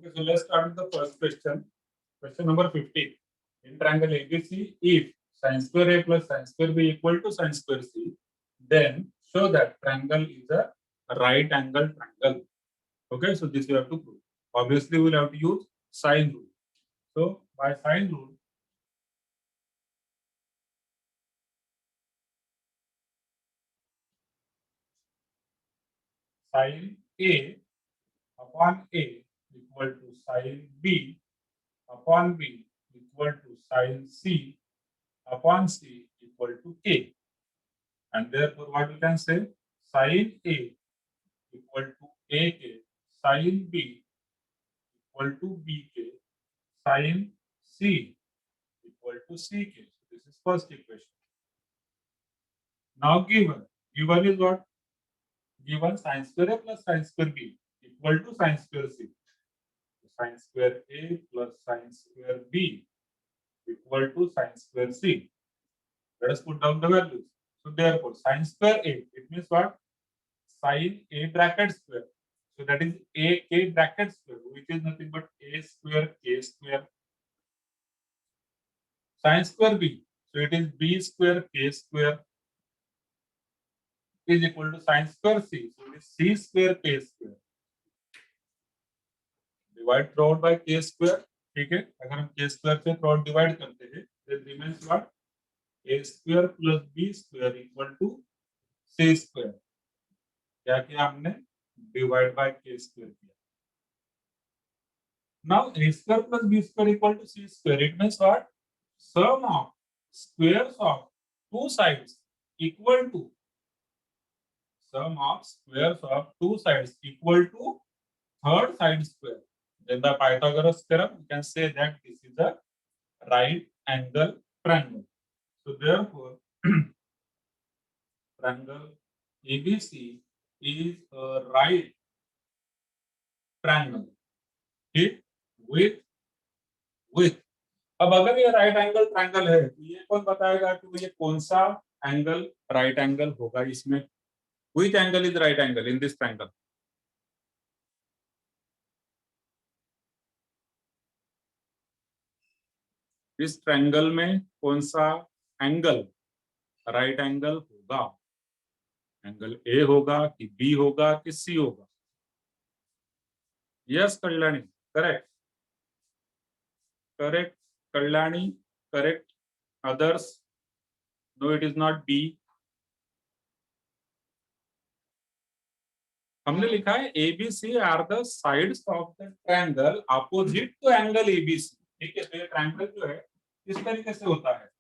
Okay, so let's start with the first question. Question number 15. In triangle ABC, if sin square A plus sin square B equal to sin square C, then show that triangle is a right angle triangle. Okay, so this you have to prove. Obviously, we'll have to use sine rule. So by sine rule, sin A upon A equal to sin B upon B equal to sin C upon C equal to K. And therefore, what we can say? Sin A equal to AK, sin B equal to BK, sin C equal to CK. So this is first equation. Now given is what? Given sin square A plus sin square B equal to sin square C. So sin square A plus sin square B equal to sin square C. Let us put down the values. So therefore, sin square A, it means what? Sin A bracket square. So that is AK bracket square, which is nothing but A square K square. Sin square B. So it is B square K square is equal to sin square C. So it is C square K square. Divide throughout by K square. ठीक है, अगर हम K square से throughout divide करते हैं, then remains what? A square plus B square equal to C square. क्या किया हमने? Divide by K square किया. Now A square plus B square equal to C square. It means what? Sum of squares of two sides equal to sum of squares of two sides equal to third side square. Then the Pythagoras theorem, we can say that this is a right angle triangle. So therefore, triangle ABC is a right triangle. ठीक, with अब अगर ये right angle triangle है तो ये कौन बताएगा कि ये कौन सा एंगल राइट एंगल होगा इसमें? Which angle is right angle in this triangle? इस ट्रायंगल में कौन सा एंगल राइट एंगल होगा? एंगल ए होगा कि बी होगा कि सी होगा? Yes Kalyani, correct correct Kalyani, correct. Others? No, it is not B. हमने लिखा है ABC are the sides of the triangle opposite to angle ABC. ठीक है, तो ये ट्रायंगल जो है इस तरीके से होता है.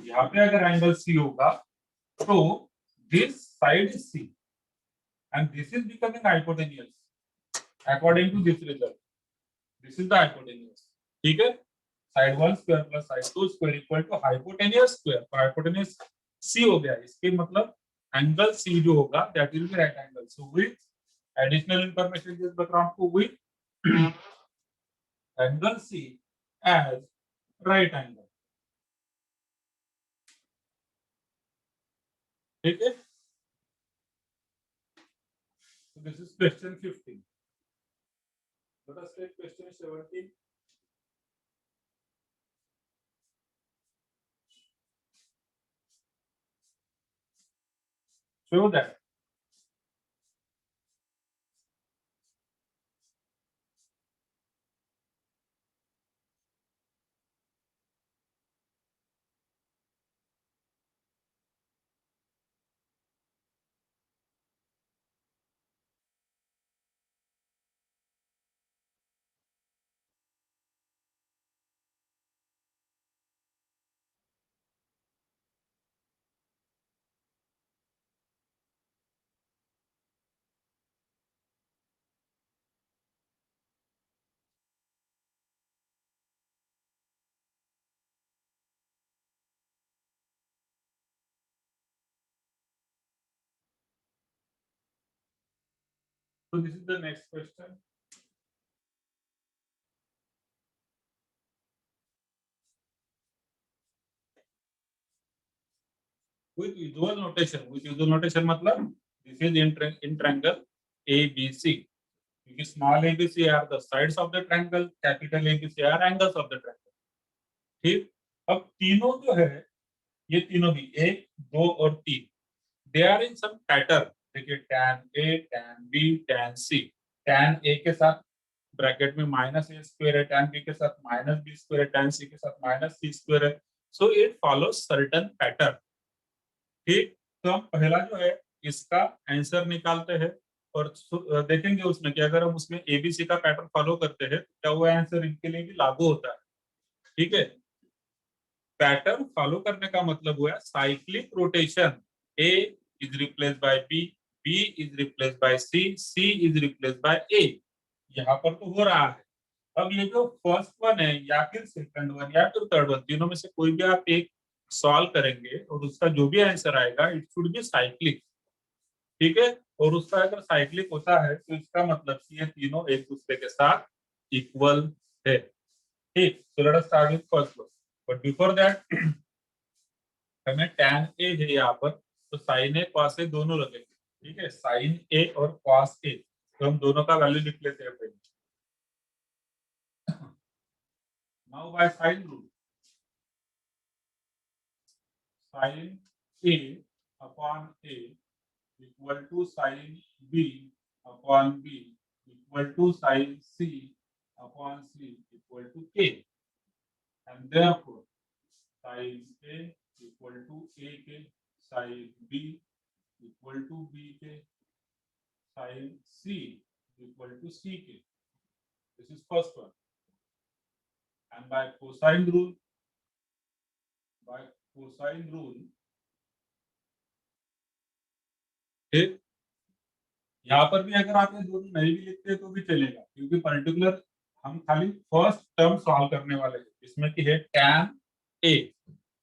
यहाँ पे अगर एंगल C होगा तो this side is C and this is becoming hypotenuse according to this result. This is the hypotenuse. ठीक है, side 1 square plus side 2 square equal to hypotenuse square. तो hypotenuse C हो गया. इसके मतलब एंगल C जो होगा that will be right angle. So with additional information just background को with angle C as right angle. ठीक है. So this is question 15. Let us take question 17. Show that so this is the next question. With usual notation मतलब this is in triangle ABC. क्योंकि small ABC are the sides of the triangle, capital ABC are angles of the triangle. ठीक, अब तीनों जो है, ये तीनों भी 1, 2 और 3, they are in some pattern. देखिए tan A, tan B, tan C। tan A के साथ ब्रैकेट में -a² है, tan B के साथ -b² है, tan C के साथ -c² है। So it follows certain pattern. ठीक, तो हम पहला जो है इसका आंसर निकालते हैं और देखेंगे उसमें कि अगर हम उसमें एबीसी का पैटर्न फॉलो करते हैं तो क्या वो आंसर इनके लिए भी लागू होता है। ठीक है, पैटर्न फॉलो करने का मतलब हुआ cyclic rotation. A is replace by B, B is replace by C, C is replace by A. यहाँ पर तो हो रहा है। अब ये जो फर्स्ट वन है या फिर सेकंड वन या फिर थर्ड वन, तीनों में से कोई भी आप एक सॉल्व करेंगे और उसका जो भी आंसर आएगा इट शुड बी साइक्लिक। ठीक है, और उसका अगर साइक्लिक होता है तो इसका मतलब कि ये तीनों एक दूसरे के साथ इक्वल है। ठीक, so let us start with first one, but before that हमें tan a है यहाँ पर, तो sin a cos a दोनों रखेंगे। ठीक है, sin a और cos a, तो हम दोनों का वैल्यू लिख लेते हैं पहले। Now by sine rule, sin a upon a equal to sin b upon b equal to sin c upon c equal to k, and therefore sin a equal to a के, sin b equal to b के, sin c equal to c के। This is first one. And by cosine rule, by cosine rule, ठीक, यहाँ पर भी अगर आप ये दोनों नहीं भी लिखते तो भी चलेगा, क्योंकि पर्टिकुलर हम खाली फर्स्ट टर्म सॉल्व करने वाले हैं, इसमें की है tan a।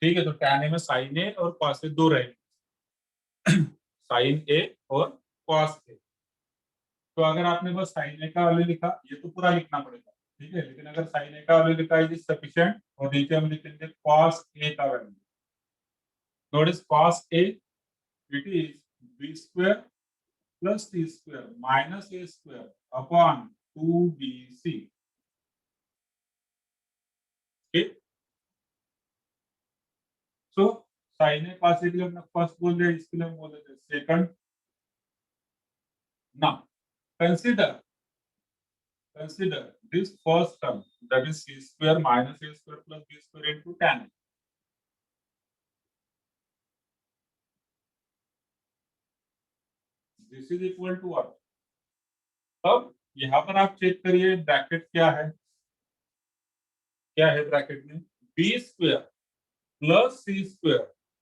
ठीक है, तो tan a में sin a और cos a दो रहेंगे, sin a और cos a। तो अगर आपने बस साइन ए का वैल्यू लिखा, ये तो पूरा लिखना पड़ेगा। ठीक है, लेकिन अगर साइन ए का वैल्यू लिखा इज सफिशिएंट, और नीचे हम लिखेंगे cos a का value. Notice cos a it is b² plus c² minus a² upon 2bc। ठीक, so sine A cos a के लिए हमने फर्स्ट बोल दिया, इसके लिए हम बोल देते हैं second. Now consider this first term, that is c² minus a² plus b² into tan a। This is equal to what? अब यहाँ पर आप चेक करिए ब्रैकेट क्या है, क्या है ब्रैकेट में, b² plus c²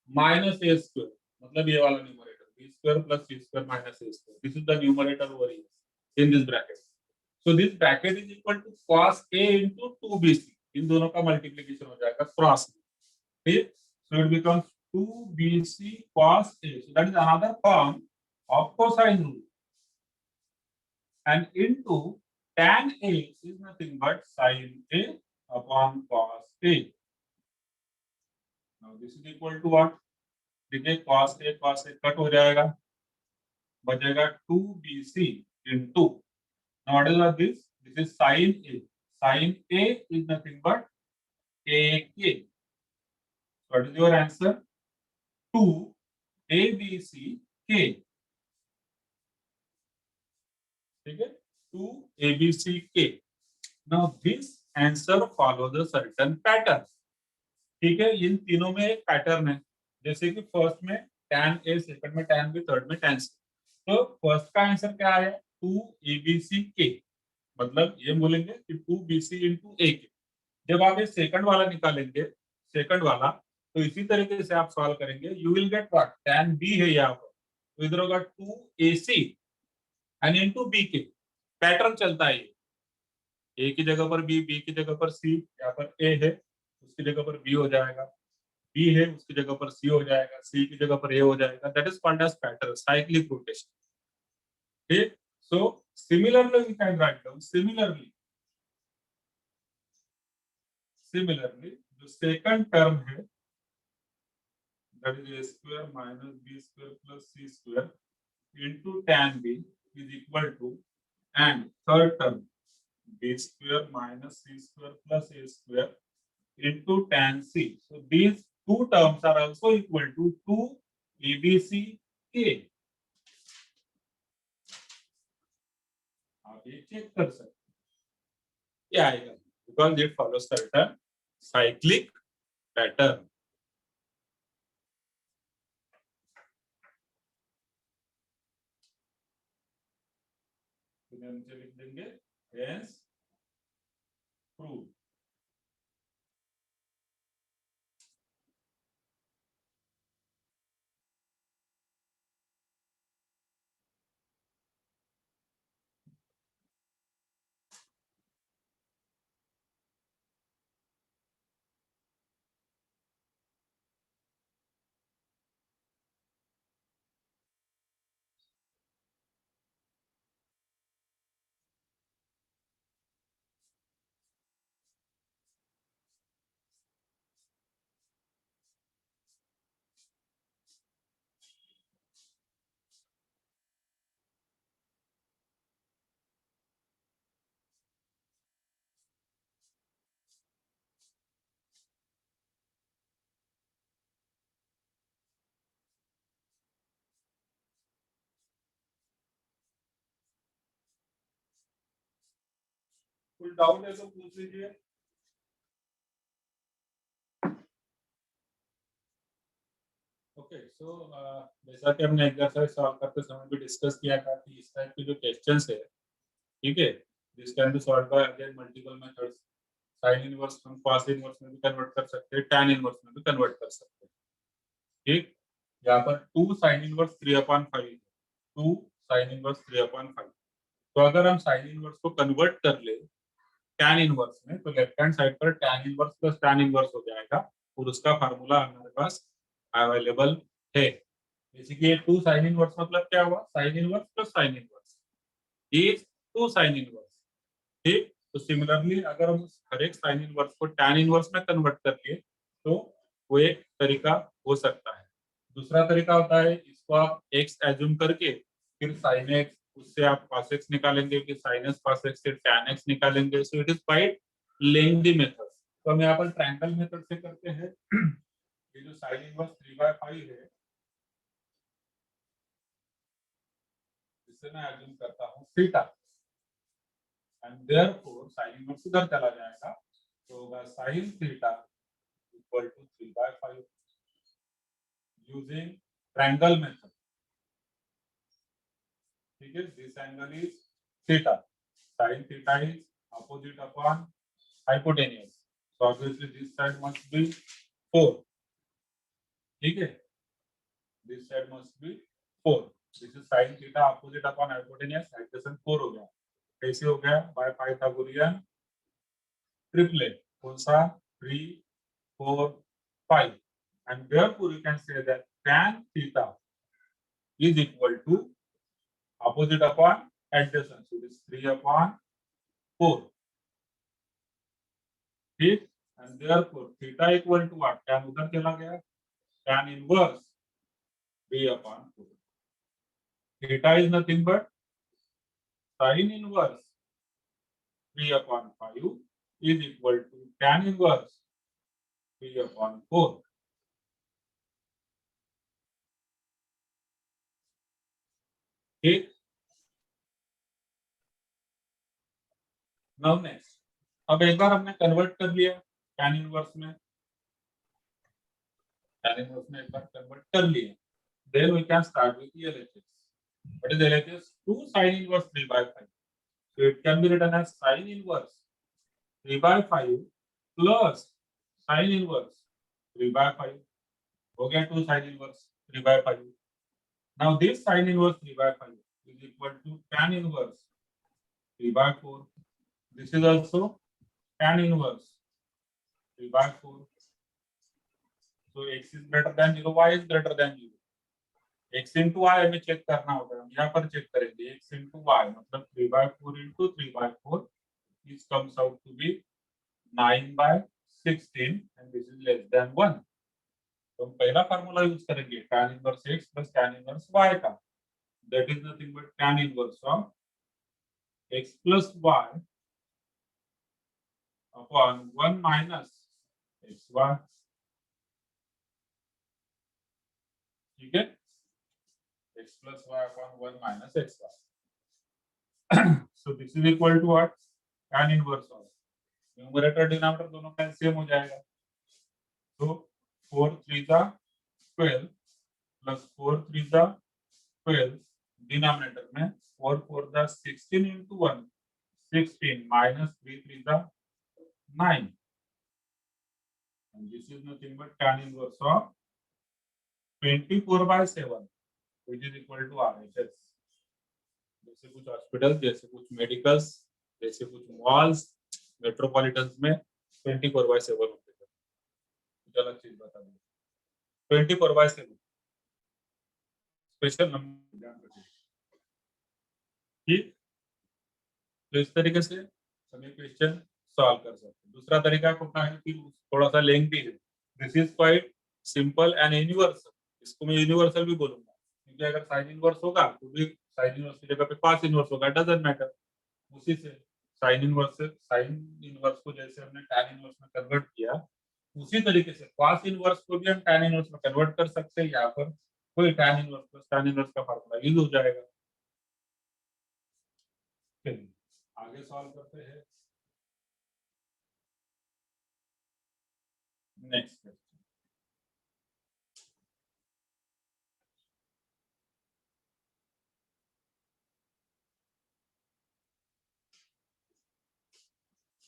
minus a², मतलब ये वाला numerator b² plus c² minus a², this is the numerator over here in this bracket. So this bracket is equal to cos a into 2bc, इन दोनों का multiplication हो जाएगा cross में। ठीक, so it becomes 2bc cos a, so that is another form of cosine rule, and into tan a is nothing but sin a upon cos a। Now this is equal to what? देखिए cos a cut हो जाएगा, बचेगा 2bc into, now what is this? This is sin a, sin a is nothing but ak। What is your answer? 2abck। ठीक है, 2abck। Now this answer follow the certain pattern। ठीक है, इन तीनों में एक पैटर्न है, जैसे कि फर्स्ट में tan a, सेकंड में tan b, थर्ड में tan c। तो फर्स्ट का आंसर क्या है? 2abck, मतलब ये बोलेंगे कि 2bc into ak। जब आप ये सेकंड वाला निकालेंगे, सेकंड वाला, तो इसी तरीके से आप सॉल्व करेंगे, you will get what? tan b है यहाँ पर, तो इधर होगा 2ac and into bk। Pattern चलता है, ए की जगह पर बी, बी की जगह पर सी, यहाँ पर ए है उसकी जगह पर बी हो जाएगा, बी है उसकी जगह पर सी हो जाएगा, सी की जगह पर ए हो जाएगा। That is called as pattern, cyclic rotation. ठीक, so similarly we can write down, similarly जो सेकंड टर्म है, that is a² minus b² plus c² into tan b is equal to and third term b square minus c square plus a square into tan c. So these two terms are also equal to 2 abc आप ये check कर सकते हैं क्या आएगा because it follow certain cyclic pattern. नीचे लिख देंगे हेंस प्रूव. कोई डाउट है तो पूछ लीजिए. ओके सो जैसा कि हमने एक्सरसाइज सॉल्व करते समय भी डिस्कस किया था कि इस टाइप के जो क्वेश्चंस है ठीक है this can be solve by again multiple methods. Sine inverse हम cos इनवर्स में भी कन्वर्ट कर सकते हैं tan इनवर्स में भी कन्वर्ट कर सकते हैं. ठीक यहाँ पर 2 sin इनवर्स 3/5 2 sin इनवर्स 3/5. तो अगर हम साइन इनवर्स को कन्वर्ट कर ले tan इनवर्स में तो लेफ्ट हैंड साइड पर tan inverse plus tan inverse हो जाएगा और उसका फार्मूला हमारे पास अवेलेबल है. बेसिकली 2 sin इनवर्स मतलब क्या हुआ sin inverse plus sin inverse is 2 sin inverse. ठीक तो सिमिलरली अगर हम हर एक sin इनवर्स को tan इनवर्स में कन्वर्ट कर लिए तो वो एक तरीका हो सकता है. दूसरा तरीका होता है इसको आप x एज्यूम करके फिर sin x उससे आप cos x निकालेंगे फिर sin x cos x से tan x निकालेंगे. So it is quite lengthy method. तो हम यहाँ पर ट्रायंगल मेथड से करते हैं. ये जो sin इनवर्स 3/5 है इसे मैं एज्यूम करता हूँ theta and therefore sin inverse इधर चला जाएगा तो होगा sin theta equal to 3/5 using triangle method. ठीक है this angle is theta sin theta is opposite upon hypotenuse so obviously this side must be 4. ठीक है this side must be 4. this is sin theta opposite upon hypotenuse adjacent 4 हो गया. कैसे हो गया by Pythagorean triplet कौन सा 3 4 5 and therefore you can say that tan theta is equal to opposite upon adjacent so it is 3/4. ठीक and therefore theta equal to what tan उधर चला गया tan inverse 3/4. theta is nothing but sin inverse 3/5 is equal to tan inverse 3/4. ठीक now next अब एक बार हमने convert कर लिया tan इनवर्स में tan इनवर्स में एक बार कन्वर्ट कर लिया then we can start with LHS. What is LHS? 2 sin inverse 3/5. So it can be written as sin inverse 3/5 plus sin inverse 3/5. हो गया 2 sin inverse 3/5. Now this sin inverse 3/5 is equal to tan inverse 3/4. This is also tan inverse 3/4. So x is greater than 0, y is greater than 0. x into y हमें check करना होगा. हम यहाँ पर check करेंगे x into y मतलब 3/4 into 3/4 this comes out to be 9/16 and this is less than 1. तो हम पहला फार्मूला यूज करेंगे tan inverse x plus tan inverse y का. That is nothing but tan inverse of x plus y upon 1 minus x y. ठीक है, x plus y upon 1 minus xy. So this is equal to what? Tan inverse of numerator denominator दोनों का same हो जाएगा। तो 4 3 जा 12 plus 4 3 जा 12 denominator में 4 4 जा 16 into 1 16 minus 3 3 जा 9 and this is nothing but tan inverse of 24/7 which is equal to RHS। जैसे कुछ हॉस्पिटल, जैसे कुछ मेडिकल्स, जैसे कुछ मॉल्स, मेट्रोपॉलिटन में 24/7 होते हैं। कुछ अलग चीज बता दूं, 24/7 स्पेशल नंबर ध्यान रखिए। ठीक, तो इस तरीके से सभी क्वेश्चन सॉल्व कर सकते हैं। दूसरा तरीका होता है कि थोड़ा सा लेंथी है। This is quite simple and universal. इसको मैं यूनिवर्सल भी बोलूंगा क्योंकि अगर साइन इनवर्स होगा तो भी साइन इनवर्स की जगह पे कॉस इनवर्स होगा, डजंट मैटर। उसी से साइन इनवर्स को जैसे हमने टैन इनवर्स में कन्वर्ट किया, उसी तरीके से कॉस इनवर्स को भी हम टैन इनवर्स में कन्वर्ट कर सकते हैं। यहाँ पर कोई tan inverse plus tan inverse का फार्मूला यूज हो जाएगा। चलिए आगे सॉल्व करते हैं। Next question,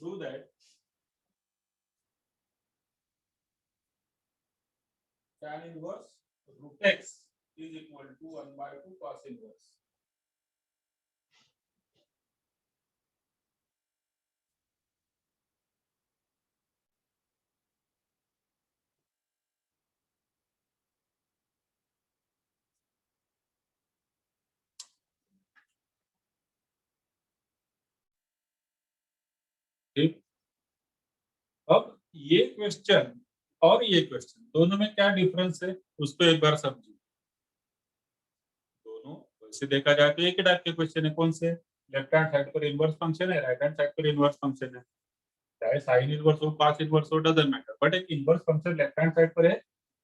prove that tan inverse root x is equal to 1/2 cos inverse। ठीक, अब ये क्वेश्चन और ये क्वेश्चन दोनों में क्या डिफरेंस है उसको एक बार समझिए। दोनों वैसे देखा जाए तो एक ही टाइप के क्वेश्चन है। कौन से? लेफ्ट हैंड साइड पर इनवर्स फंक्शन है, राइट हैंड साइड पर इनवर्स फंक्शन है। चाहे साइन इनवर्स हो, कॉस इनवर्स हो, डजंट मैटर, बट एक inverse function left hand side पर है,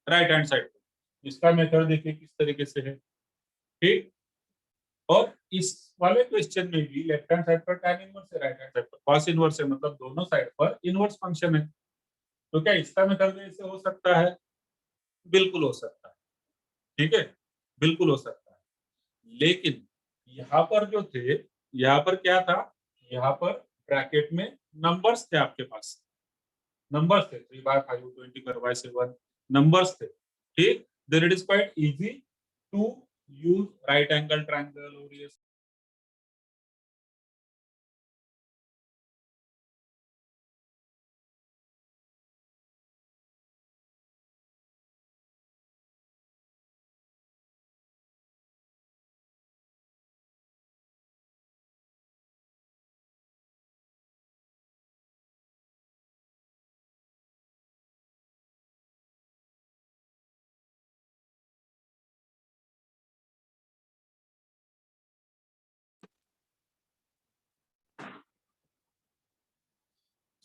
राइट हैंड साइड पर। इसका मेथड देखिए किस तरीके से है। ठीक, और इस वाले क्वेश्चन में भी लेफ्ट हैंड साइड पर tan इनवर्स है, राइट हैंड साइड पर cos इनवर्स है, मतलब दोनों साइड पर इनवर्स फंक्शन है। तो क्या इसका मेथड ऐसे हो सकता है? बिल्कुल हो सकता है। ठीक है, बिल्कुल हो सकता है। लेकिन यहाँ पर जो थे, यहाँ पर क्या था? यहाँ पर ब्रैकेट में नंबर्स थे, आपके पास नंबर्स थे, 3/5 20/7 नंबर्स थे। ठीक, then it is quite easy to use right angle triangle और ये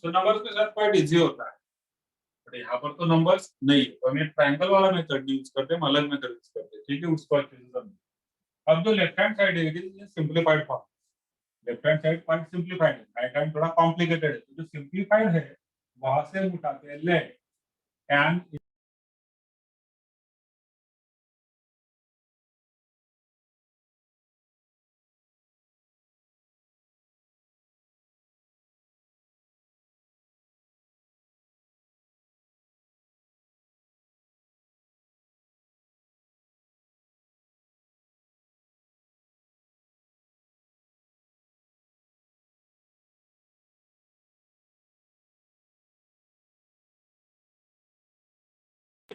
तो नंबर्स के साथ क्वाइट इजी होता है। बट यहाँ पर तो नंबर्स नहीं है, तो हम ट्रायंगल वाला मेथड यूज करते हैं, हम अलग मेथड यूज करते हैं। ठीक है, उसको अच्छे से समझिए। अब जो लेफ्ट हैंड साइड है it is simplified form. Left hand side quite simplified है, राइट हैंड थोड़ा कॉम्प्लिकेटेड है। तो जो सिंपलीफाइड है वहां से हम उठाते हैं लेट एंड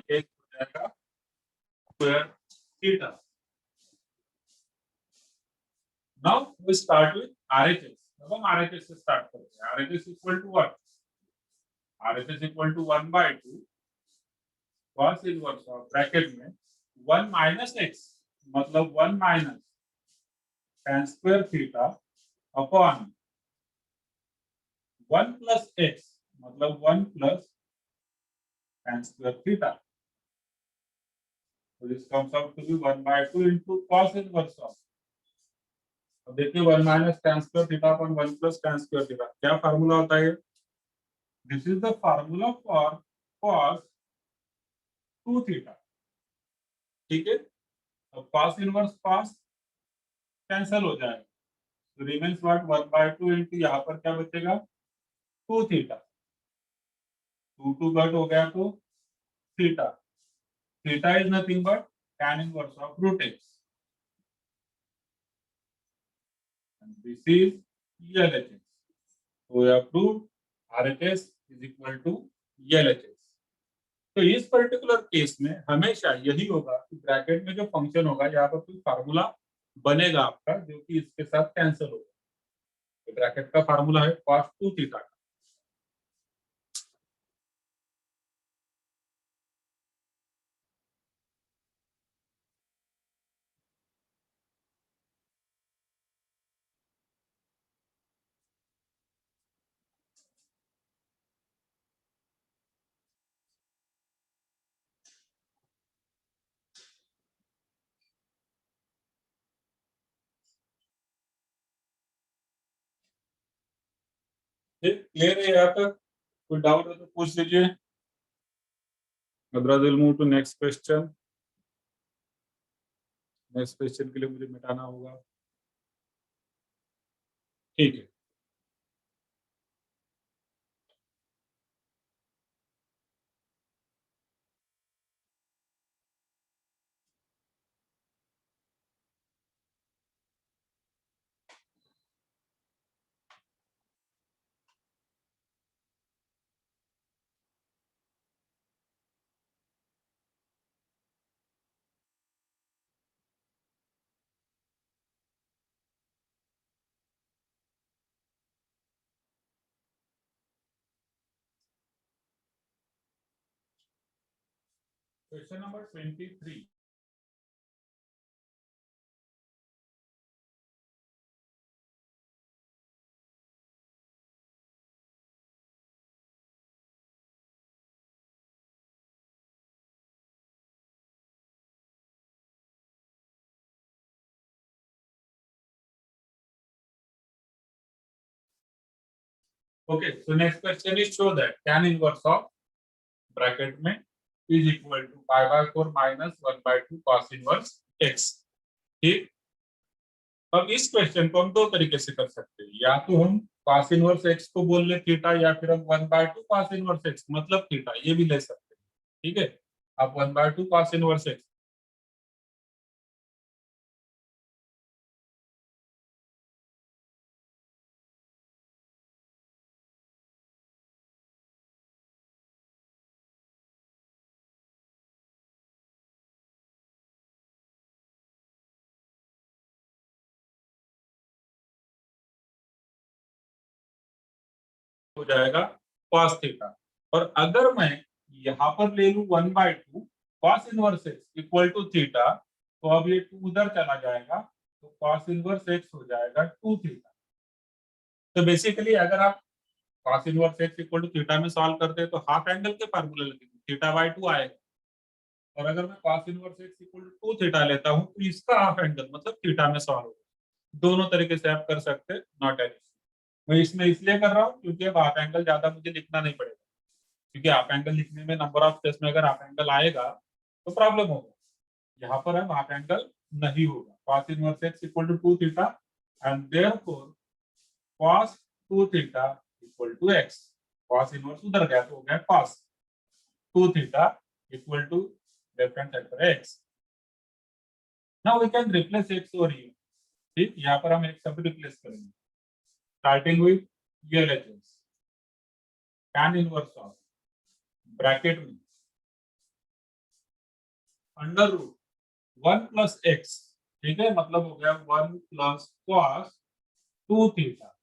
एक हो जाएगा square theta. Now we start with RHS. अब हम आरएचएस से स्टार्ट करते हैं। RHS equal to what? RHS equal to 1/2 cos inverse of bracket में 1 माइनस एक्स, मतलब 1 minus tan square theta upon 1 plus x, मतलब 1 प्लस tan स्क्वायर थीटा। तो this comes out to be 1/2 into cos inverse of, अब देखिए 1 minus tan square theta upon 1 plus tan square theta, क्या formula होता है? This is the formula for cos 2 theta. ठीक है, अब cos इनवर्स cos कैंसिल हो जाएगा, तो रिमेन्स व्हाट 1/2 into यहाँ पर क्या बचेगा 2 थीटा, 2 कट हो गया तो theta, theta is nothing but tan inverse of root x, this is LHS। तो we have proved RHS is equal to LHS। तो इस पर्टिकुलर केस में हमेशा यही होगा कि ब्रैकेट में जो फंक्शन होगा यहाँ पर कोई फार्मूला बनेगा आपका जो कि इसके साथ कैंसिल होगा। तो ब्रैकेट का फार्मूला है cos 2 थीटा। क्लियर है यहाँ तक? कोई डाउट हो तो पूछ लीजिए, otherwise will move to next question. Next question के लिए मुझे मिटाना होगा, ठीक है। Question number 23। Okay, so next question is show that tan inverse of bracket में is equal to π/4 minus 1/2 cos inverse x। ठीक, अब इस क्वेश्चन को हम दो तरीके से कर सकते हैं, या तो हम cos इनवर्स x को बोल ले थीटा, या फिर हम 1/2 cos इनवर्स x मतलब थीटा, ये भी ले सकते हैं। ठीक है, आप 1/2 cos इनवर्स x हो जाएगा cos थीटा, और अगर मैं यहाँ पर ले लूं 1/2 cos inverse x equal to theta, तो अब ये 2 उधर चला जाएगा, तो cos इनवर्स x हो जाएगा 2 थीटा। तो बेसिकली अगर आप cos inverse x equal to theta में सॉल्व करते हैं तो हाफ एंगल के फार्मूले लगेंगे, थीटा/2 आएगा। और अगर मैं cos inverse x equal to 2 theta लेता हूं तो इसका हाफ एंगल मतलब थीटा में सॉल्व होगा। दोनों तरीके से आप कर सकते हैं, नॉट एन इश्यू। मैं इसमें इसलिए कर रहा हूँ क्योंकि अब हाफ एंगल ज्यादा मुझे लिखना नहीं पड़ेगा, क्योंकि हाफ एंगल लिखने में नंबर ऑफ केस में अगर हाफ एंगल आएगा तो प्रॉब्लम होगा। यहाँ पर अब हाफ एंगल नहीं होगा, cos inverse x equal to 2 theta and therefore cos 2 theta equal to x। cos inverse उधर गया तो हो गया cos 2 theta equal to left hand side पर x। Now we can replace x और u। ठीक, यहाँ पर हम एक सब रिप्लेस करेंगे, starting with LHS, tan inverse of bracket में अंडर रूट 1 प्लस एक्स। ठीक है, मतलब हो गया 1 plus cos 2 theta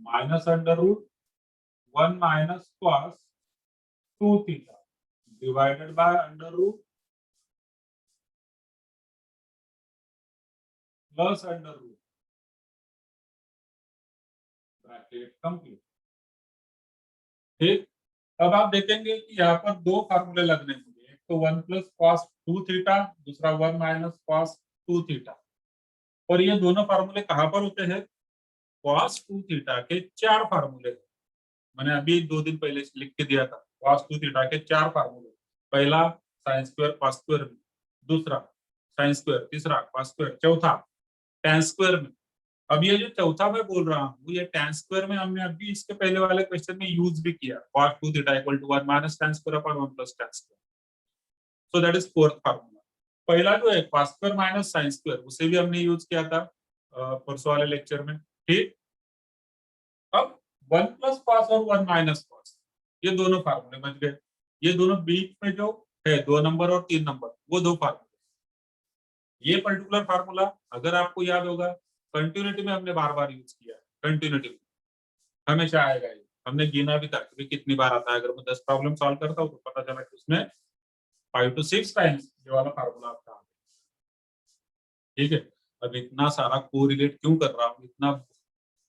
minus under root 1 minus cos 2 theta divided by under root plus under root bracket complete. ठीक, अब आप देखेंगे कि यहाँ पर दो फार्मूले लगने होंगे, एक तो 1 प्लस कॉस 2 थीटा, दूसरा 1 माइनस कॉस 2 थीटा। और ये दोनों फार्मूले कहाँ पर होते हैं? कॉस 2 थीटा के 4 फार्मूले। मैंने अभी 2 दिन पहले लिख के दिया था, कॉस 2 थीटा के 4 फार्मूले। पहला साइन स्क्वायर कॉस स्क्वायर में, दूसरा साइन स्क्वायर, तीसरा कॉस स्क्वायर, चौथा tan स्क्वायर में। अब ये जो चौथा मैं बोल रहा हूँ, ये tan स्क्वायर में हमने अभी इसके पहले वाले क्वेश्चन में यूज भी किया, cos 2 theta equal to 1 minus tan square upon 1 plus tan square. So that is fourth formula. पहला जो है cos square minus sin square, उसे भी हमने यूज किया था परसों वाले लेक्चर में। ठीक, अब 1 प्लस कॉस और 1 माइनस कॉस, ये दोनों फार्मूले बच गए। ये दोनों बीच में जो है 2 नंबर और 3 नंबर, वो दो फार्मूले। ये पर्टिकुलर फार्मूला अगर आपको याद होगा, कंटिन्यूटी में हमने बार बार यूज किया है। कंटिन्यूटी में हमेशा आएगा ये, हमने गिना भी था कि कितनी बार आता है। अगर मैं 10 प्रॉब्लम सॉल्व करता हूँ तो पता चला कि उसमें 5 to 6 टाइम्स ये वाला फार्मूला आता है। ठीक है, अब इतना सारा कोरिलेट क्यों कर रहा हूँ, इतना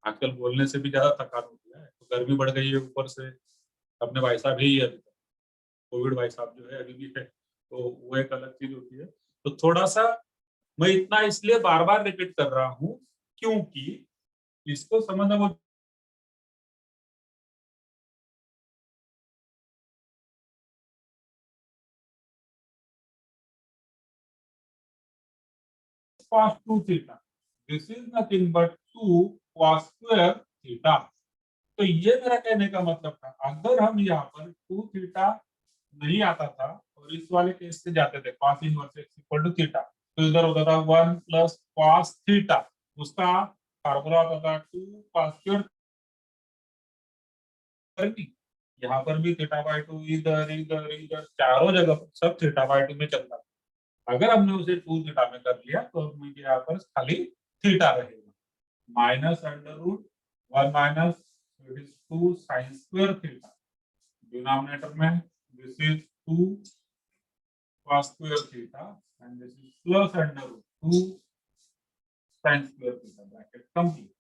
आजकल बोलने से भी ज्यादा थकान होती है, तो गर्मी बढ़ गई है, ऊपर से अपने भाई साहब ही अभी तक कोविड भाई साहब जो है अभी भी है, तो वो एक अलग चीज होती है। तो थोड़ा सा मैं इतना इसलिए बार बार रिपीट कर रहा हूँ क्योंकि इसको समझना बहुत cos 2 theta, this is nothing but 2 cos square theta. तो ये मेरा कहने का मतलब था, अगर हम यहाँ पर 2 थीटा नहीं आता था और इस वाले केस से जाते थे cos inverse x equal to theta, तो इधर होता था 1 प्लस cos थीटा, उसका फार्मूला होता था 2 cos स्क्वायर। यहाँ पर भी थीटा बाय 2, इधर इधर इधर चारों जगह पर सब थीटा बाय 2 में चलता था। अगर हमने उसे 2 थीटा में कर लिया तो मुझे यहाँ पर खाली थीटा रहेगा, minus under root 1 minus 2 sine square theta, denominator में this is 2 cos square theta and this is plus under root 2 sine square theta, bracket complete.